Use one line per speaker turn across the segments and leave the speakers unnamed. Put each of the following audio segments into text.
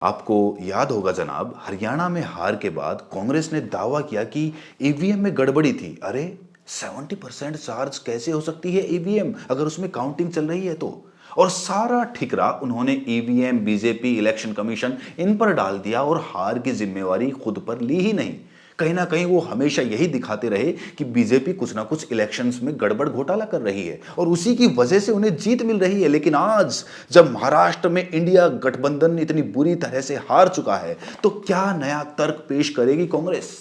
आपको याद होगा जनाब, हरियाणा में हार के बाद कांग्रेस ने दावा किया कि ईवीएम में गड़बड़ी थी। अरे 70% चार्ज कैसे हो सकती है ईवीएम अगर उसमें काउंटिंग चल रही है तो। और सारा ठिकरा उन्होंने ईवीएम, बीजेपी, इलेक्शन कमीशन इन पर डाल दिया और हार की जिम्मेवारी खुद पर ली ही नहीं। कहीं ना कहीं वो हमेशा यही दिखाते रहे कि बीजेपी कुछ ना कुछ इलेक्शंस में गड़बड़ घोटाला कर रही है और उसी की वजह से उन्हें जीत मिल रही है। लेकिन आज जब महाराष्ट्र में इंडिया गठबंधन इतनी बुरी तरह से हार चुका है तो क्या नया तर्क पेश करेगी कांग्रेस?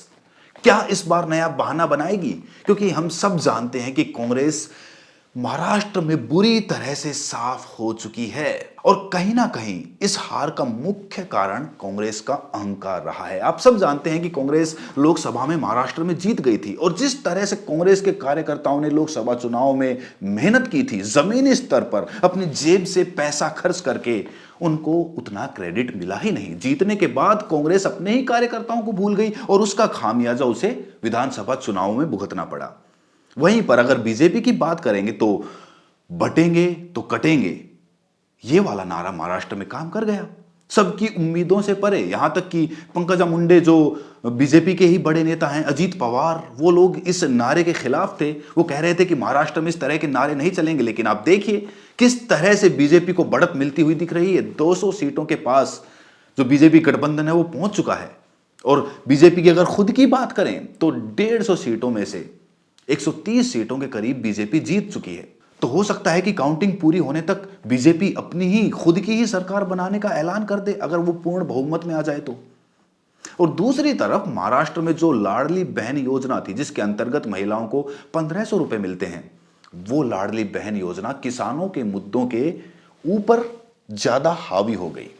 क्या इस बार नया बहाना बनाएगी? क्योंकि हम सब जानते हैं कि कांग्रेस महाराष्ट्र में बुरी तरह से साफ हो चुकी है और कहीं ना कहीं इस हार का मुख्य कारण कांग्रेस का अहंकार रहा है। आप सब जानते हैं कि कांग्रेस लोकसभा में महाराष्ट्र में जीत गई थी और जिस तरह से कांग्रेस के कार्यकर्ताओं ने लोकसभा चुनाव में मेहनत की थी, जमीनी स्तर पर अपनी जेब से पैसा खर्च करके, उनको उतना क्रेडिट मिला ही नहीं। जीतने के बाद कांग्रेस अपने ही कार्यकर्ताओं को भूल गई और उसका खामियाजा उसे विधानसभा चुनाव में भुगतना पड़ा। वहीं पर अगर बीजेपी की बात करेंगे तो बटेंगे तो कटेंगे, ये वाला नारा महाराष्ट्र में काम कर गया, सबकी उम्मीदों से परे। यहां तक कि पंकजा मुंडे जो बीजेपी के ही बड़े नेता हैं, अजीत पवार, वो लोग इस नारे के खिलाफ थे। वो कह रहे थे कि महाराष्ट्र में इस तरह के नारे नहीं चलेंगे। लेकिन आप देखिए किस तरह से बीजेपी को बढ़त मिलती हुई दिख रही है। 200 सीटों के पास जो बीजेपी गठबंधन है वो पहुंच चुका है और बीजेपी की अगर खुद की बात करें तो 150 सीटों में से 130 सीटों के करीब बीजेपी जीत चुकी है। तो हो सकता है कि काउंटिंग पूरी होने तक बीजेपी अपनी ही खुद की ही सरकार बनाने का ऐलान कर दे अगर वो पूर्ण बहुमत में आ जाए तो। और दूसरी तरफ महाराष्ट्र में जो लाडली बहन योजना थी जिसके अंतर्गत महिलाओं को 1500 रुपए मिलते हैं, वो लाडली बहन योजना किसानों के मुद्दों के ऊपर ज्यादा हावी हो गई।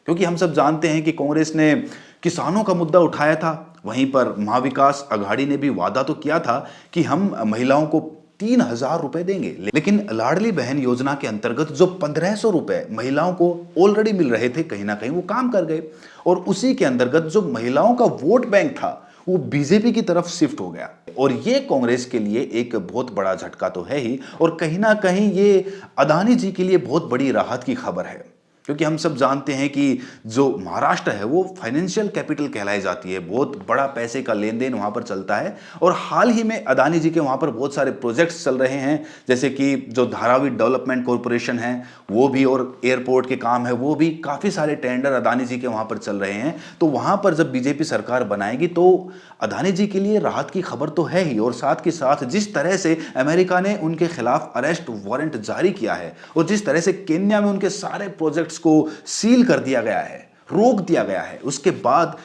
क्योंकि हम सब जानते हैं कि कांग्रेस ने किसानों का मुद्दा उठाया था, वहीं पर महाविकास अघाड़ी ने भी वादा तो किया था कि हम महिलाओं को 3000 रुपए देंगे। लेकिन लाडली बहन योजना के अंतर्गत जो 1500 रुपए महिलाओं को ऑलरेडी मिल रहे थे, कहीं ना कहीं वो काम कर गए और उसी के अंतर्गत जो महिलाओं का वोट बैंक था वो बीजेपी की तरफ शिफ्ट हो गया। और ये कांग्रेस के लिए एक बहुत बड़ा झटका तो है ही और कहीं ना कहीं ये अदानी जी के लिए बहुत बड़ी राहत की खबर है। क्योंकि हम सब जानते हैं कि जो महाराष्ट्र है वो फाइनेंशियल कैपिटल कहलाई जाती है, बहुत बड़ा पैसे का लेन देन वहां पर चलता है। और हाल ही में अदानी जी के वहां पर बहुत सारे प्रोजेक्ट्स चल रहे हैं, जैसे कि जो धारावी डेवलपमेंट कॉरपोरेशन है वो भी, और एयरपोर्ट के काम है वो भी, काफी सारे टेंडर अदानी जी के वहां पर चल रहे हैं। तो वहां पर जब बीजेपी सरकार बनाएगी तो अदानी जी के लिए राहत की खबर तो है ही, और साथ के साथ जिस तरह से अमेरिका ने उनके खिलाफ अरेस्ट वारंट जारी किया है और जिस तरह से केन्या में उनके सारे प्रोजेक्ट्स को सील कर दिया गया है, रोक दिया गया है, उसके बाद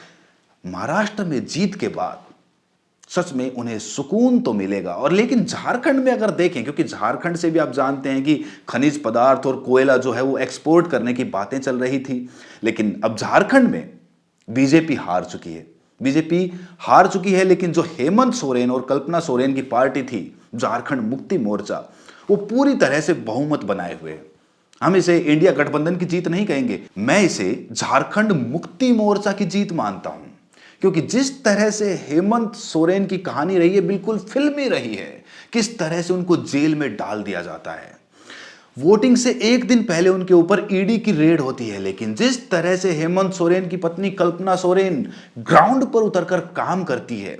महाराष्ट्र में जीत के बाद सच में उन्हें सुकून तो मिलेगा। और लेकिन झारखंड में अगर देखें, क्योंकि झारखंड से भी आप जानते हैं कि खनिज पदार्थ और कोयला जो है वो एक्सपोर्ट करने की बातें चल रही थी, लेकिन अब झारखंड में बीजेपी हार चुकी है। बीजेपी हार चुकी है, लेकिन जो हेमंत सोरेन और कल्पना सोरेन की पार्टी थी, झारखंड मुक्ति मोर्चा, वो पूरी तरह से बहुमत बनाए हुए है। हम इसे इंडिया गठबंधन की जीत नहीं कहेंगे, मैं इसे झारखंड मुक्ति मोर्चा की जीत मानता हूं। क्योंकि जिस तरह से हेमंत सोरेन की कहानी रही है, बिल्कुल फिल्मी रही है। किस तरह से उनको जेल में डाल दिया जाता है, वोटिंग से एक दिन पहले उनके ऊपर ईडी की रेड होती है, लेकिन जिस तरह से हेमंत सोरेन की पत्नी कल्पना सोरेन ग्राउंड पर उतरकर काम करती है,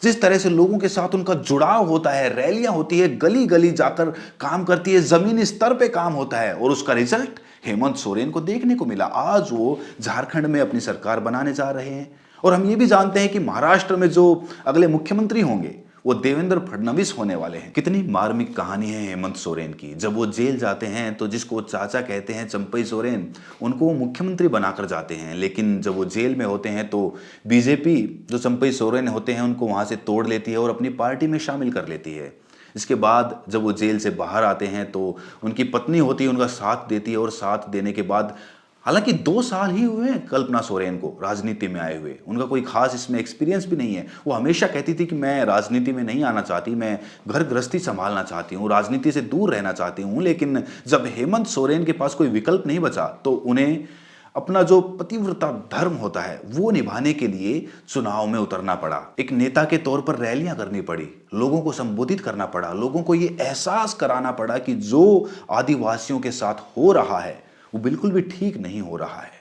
जिस तरह से लोगों के साथ उनका जुड़ाव होता है, रैलियां होती है, गली गली जाकर काम करती है, जमीनी स्तर पे काम होता है, और उसका रिजल्ट हेमंत सोरेन को देखने को मिला। आज वो झारखंड में अपनी सरकार बनाने जा रहे हैं। और हम ये भी जानते हैं कि महाराष्ट्र में जो अगले मुख्यमंत्री होंगे वो देवेंद्र फडणवीस होने वाले हैं। कितनी मार्मिक कहानी है हेमंत सोरेन की। जब वो जेल जाते हैं तो जिसको चाचा कहते हैं चंपई सोरेन, उनको वो मुख्यमंत्री बनाकर जाते हैं, लेकिन जब वो जेल में होते हैं तो बीजेपी जो चंपई सोरेन होते हैं उनको वहां से तोड़ लेती है और अपनी पार्टी में शामिल कर लेती है। इसके बाद जब वो जेल से बाहर आते हैं तो उनकी पत्नी होती है, उनका साथ देती है, और साथ देने के बाद, हालांकि 2 साल ही हुए हैं कल्पना सोरेन को राजनीति में आए हुए, उनका कोई खास इसमें एक्सपीरियंस भी नहीं है। वो हमेशा कहती थी कि मैं राजनीति में नहीं आना चाहती, मैं घर गृहस्थी संभालना चाहती हूँ, राजनीति से दूर रहना चाहती हूँ। लेकिन जब हेमंत सोरेन के पास कोई विकल्प नहीं बचा तो उन्हें अपना जो पतिव्रता धर्म होता है वो निभाने के लिए चुनाव में उतरना पड़ा। एक नेता के तौर पर रैलियां करनी पड़ी, लोगों को संबोधित करना पड़ा, लोगों को ये एहसास कराना पड़ा कि जो आदिवासियों के साथ हो रहा है वो बिल्कुल भी ठीक नहीं हो रहा है।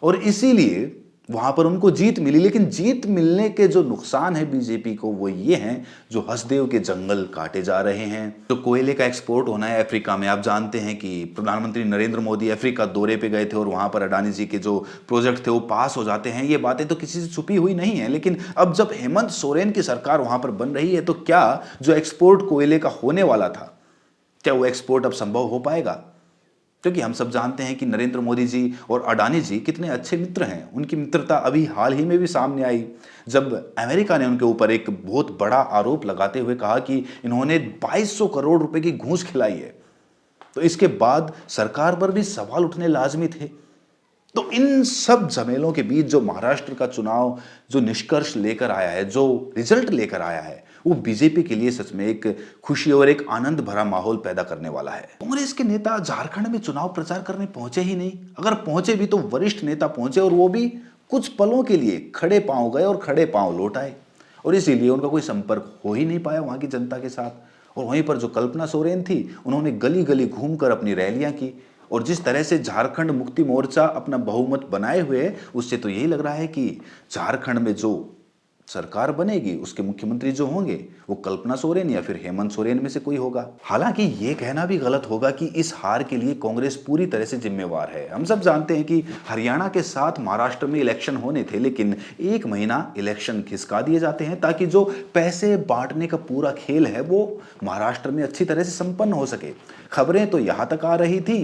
और इसीलिए वहां पर उनको जीत मिली। लेकिन जीत मिलने के जो नुकसान है बीजेपी को वो ये हैं, जो हसदेव के जंगल काटे जा रहे हैं, जो कोयले का एक्सपोर्ट होना है अफ्रीका में। आप जानते हैं कि प्रधानमंत्री नरेंद्र मोदी अफ्रीका दौरे पे गए थे और वहां पर अडानी जी के जो प्रोजेक्ट थे वो पास हो जाते हैं। ये बातें तो किसी से छुपी हुई नहीं है। लेकिन अब जब हेमंत सोरेन की सरकार वहां पर बन रही है तो क्या जो एक्सपोर्ट कोयले का होने वाला था, क्या वो एक्सपोर्ट अब संभव हो पाएगा? क्योंकि हम सब जानते हैं कि नरेंद्र मोदी जी और अडानी जी कितने अच्छे मित्र हैं। उनकी मित्रता अभी हाल ही में भी सामने आई, जब अमेरिका ने उनके ऊपर एक बहुत बड़ा आरोप लगाते हुए कहा कि इन्होंने 2200 करोड़ रुपए की घूस खिलाई है। तो इसके बाद सरकार पर भी सवाल उठने लाजमी थे। तो इन सब झमेलों के बीच जो महाराष्ट्र का चुनाव जो निष्कर्ष लेकर आया है, जो रिजल्ट लेकर आया है, वो बीजेपी के लिए सच में एक खुशी और एक आनंद भरा माहौल पैदा करने वाला है। कांग्रेस के नेता झारखंड में चुनाव प्रचार करने पहुंचे ही नहीं। अगर पहुंचे भी तो वरिष्ठ नेता पहुंचे, और वो भी कुछ पलों के लिए खड़े पांव गए और खड़े पांव लौट आए। और इसीलिए उनका कोई संपर्क हो ही नहीं पाया वहां की जनता के साथ। और वहीं पर जो कल्पना सोरेन थी, उन्होंने गली गली घूमकर अपनी रैलियां की। और जिस तरह से झारखंड मुक्ति मोर्चा अपना बहुमत बनाए हुए है, उससे तो यही लग रहा है कि झारखंड में जो सरकार बनेगी उसके मुख्यमंत्री जो होंगे वो कल्पना सोरेन या फिर हेमंत सोरेन में से कोई होगा। हालांकि ये कहना भी गलत होगा कि इस हार के लिए कांग्रेस पूरी तरह से जिम्मेवार है। हम सब जानते हैं कि हरियाणा के साथ महाराष्ट्र में इलेक्शन होने थे, लेकिन एक महीना इलेक्शन खिसका दिए जाते हैं ताकि जो पैसे बांटने का पूरा खेल है वो महाराष्ट्र में अच्छी तरह से संपन्न हो सके। खबरें तो यहां तक आ रही थी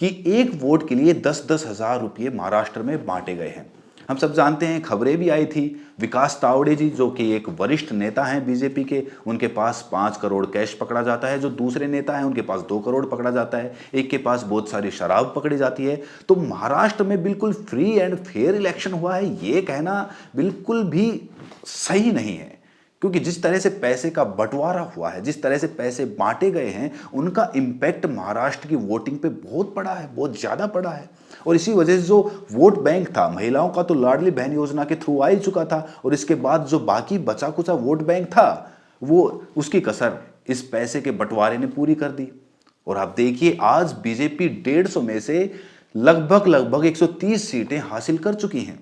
कि एक वोट के लिए 10-10 हजार रुपये महाराष्ट्र में बांटे गए हैं। हम सब जानते हैं, खबरें भी आई थी, विकास तावड़े जी जो कि एक वरिष्ठ नेता हैं बीजेपी के, उनके पास 5 करोड़ कैश पकड़ा जाता है। जो दूसरे नेता हैं उनके पास 2 करोड़ पकड़ा जाता है। एक के पास बहुत सारी शराब पकड़ी जाती है। तो महाराष्ट्र में बिल्कुल फ्री एंड फेयर इलेक्शन हुआ है, ये कहना बिल्कुल भी सही नहीं है। क्योंकि जिस तरह से पैसे का बंटवारा हुआ है, जिस तरह से पैसे बांटे गए हैं, उनका इम्पैक्ट महाराष्ट्र की वोटिंग पे बहुत पड़ा है, बहुत ज्यादा पड़ा है। और इसी वजह से जो वोट बैंक था महिलाओं का, तो लाडली बहन योजना के थ्रू आ ही चुका था। और इसके बाद जो बाकी बचा कुचा वोट बैंक था, वो उसकी कसर इस पैसे के बंटवारे ने पूरी कर दी। और आप देखिए, आज बीजेपी 150 में से लगभग 130 सीटें हासिल कर चुकी हैं।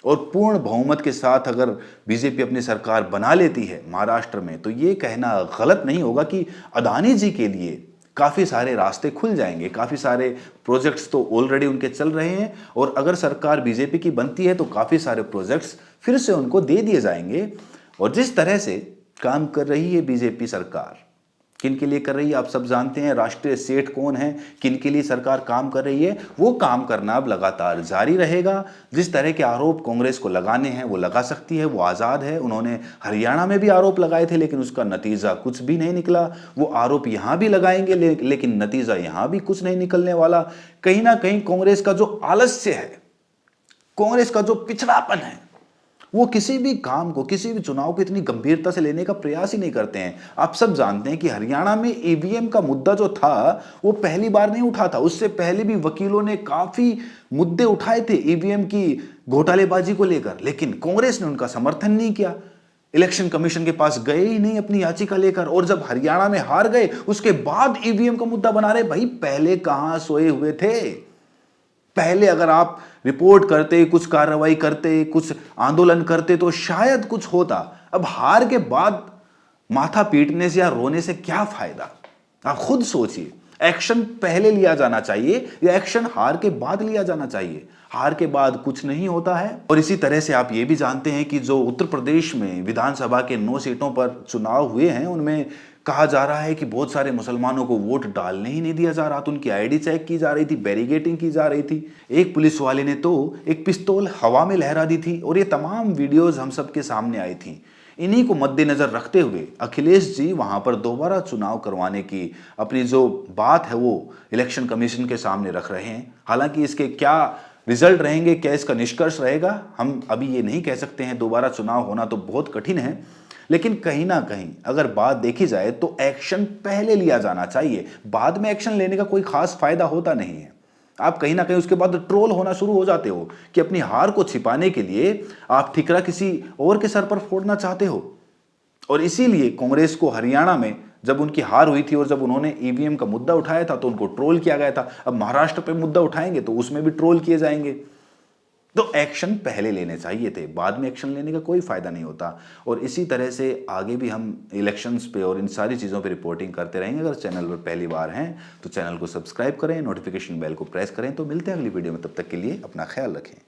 और पूर्ण बहुमत के साथ अगर बीजेपी अपनी सरकार बना लेती है महाराष्ट्र में, तो ये कहना गलत नहीं होगा कि अडानी जी के लिए काफ़ी सारे रास्ते खुल जाएंगे। काफ़ी सारे प्रोजेक्ट्स तो ऑलरेडी उनके चल रहे हैं, और अगर सरकार बीजेपी की बनती है तो काफ़ी सारे प्रोजेक्ट्स फिर से उनको दे दिए जाएंगे। और जिस तरह से काम कर रही है बीजेपी सरकार, किन के लिए कर रही है आप सब जानते हैं। राष्ट्रीय सेठ कौन है, किन के लिए सरकार काम कर रही है, वो काम करना अब लगातार जारी रहेगा। जिस तरह के आरोप कांग्रेस को लगाने हैं वो लगा सकती है, वो आज़ाद है। उन्होंने हरियाणा में भी आरोप लगाए थे, लेकिन उसका नतीजा कुछ भी नहीं निकला। वो आरोप यहाँ भी लगाएंगे, लेकिन नतीजा यहाँ भी कुछ नहीं निकलने वाला। कहीं ना कहीं कांग्रेस का जो आलस्य है, कांग्रेस का जो पिछड़ापन है, वो किसी भी काम को, किसी भी चुनाव को इतनी गंभीरता से लेने का प्रयास ही नहीं करते हैं। आप सब जानते हैं कि हरियाणा में ईवीएम का मुद्दा जो था वो पहली बार नहीं उठा था। उससे पहले भी वकीलों ने काफी मुद्दे उठाए थे ईवीएम की घोटालेबाजी को लेकर, लेकिन कांग्रेस ने उनका समर्थन नहीं किया। इलेक्शन कमीशन के पास गए ही नहीं अपनी याचिका लेकर। और जब हरियाणा में हार गए उसके बाद ईवीएम का मुद्दा बना रहे। भाई, पहले कहां सोए हुए थे? पहले अगर आप रिपोर्ट करते, कुछ कार्रवाई करते, कुछ आंदोलन करते तो शायद कुछ होता। अब हार के बाद माथा पीटने से या रोने से क्या फायदा? आप खुद सोचिए, एक्शन पहले लिया जाना चाहिए या एक्शन हार के बाद लिया जाना चाहिए? हार के बाद कुछ नहीं होता है। और इसी तरह से आप ये भी जानते हैं कि जो उत्तर प्रदेश में विधानसभा के 9 सीटों पर चुनाव हुए हैं, उनमें कहा जा रहा है कि बहुत सारे मुसलमानों को वोट डालने ही नहीं दिया जा रहा था। उनकी आईडी चेक की जा रही थी, बैरिगेटिंग की जा रही थी। एक पुलिस वाले ने तो एक पिस्तौल हवा में लहरा दी थी, और ये तमाम वीडियोस हम सबके सामने आई थी। इन्हीं को मद्देनजर रखते हुए अखिलेश जी वहां पर दोबारा चुनाव करवाने की अपनी जो बात है वो इलेक्शन कमीशन के सामने रख रहे हैं। हालांकि इसके क्या रिजल्ट रहेंगे, क्या इसका निष्कर्ष रहेगा, हम अभी ये नहीं कह सकते हैं। दोबारा चुनाव होना तो बहुत कठिन है, लेकिन कहीं ना कहीं अगर बात देखी जाए तो एक्शन पहले लिया जाना चाहिए। बाद में एक्शन लेने का कोई खास फायदा होता नहीं है। आप कहीं ना कहीं उसके बाद ट्रोल होना शुरू हो जाते हो कि अपनी हार को छिपाने के लिए आप ठिकरा किसी और के सर पर फोड़ना चाहते हो। और इसीलिए कांग्रेस को हरियाणा में जब उनकी हार हुई थी और जब उन्होंने ईवीएम का मुद्दा उठाया था तो उनको ट्रोल किया गया था। अब महाराष्ट्र पे मुद्दा उठाएंगे तो उसमें भी ट्रोल किए जाएंगे। तो एक्शन पहले लेने चाहिए थे, बाद में एक्शन लेने का कोई फ़ायदा नहीं होता। और इसी तरह से आगे भी हम इलेक्शंस पे और इन सारी चीज़ों पे रिपोर्टिंग करते रहेंगे। अगर चैनल पर पहली बार हैं तो चैनल को सब्सक्राइब करें, नोटिफिकेशन बेल को प्रेस करें। तो मिलते हैं अगली वीडियो में, तब तक के लिए अपना ख्याल रखें।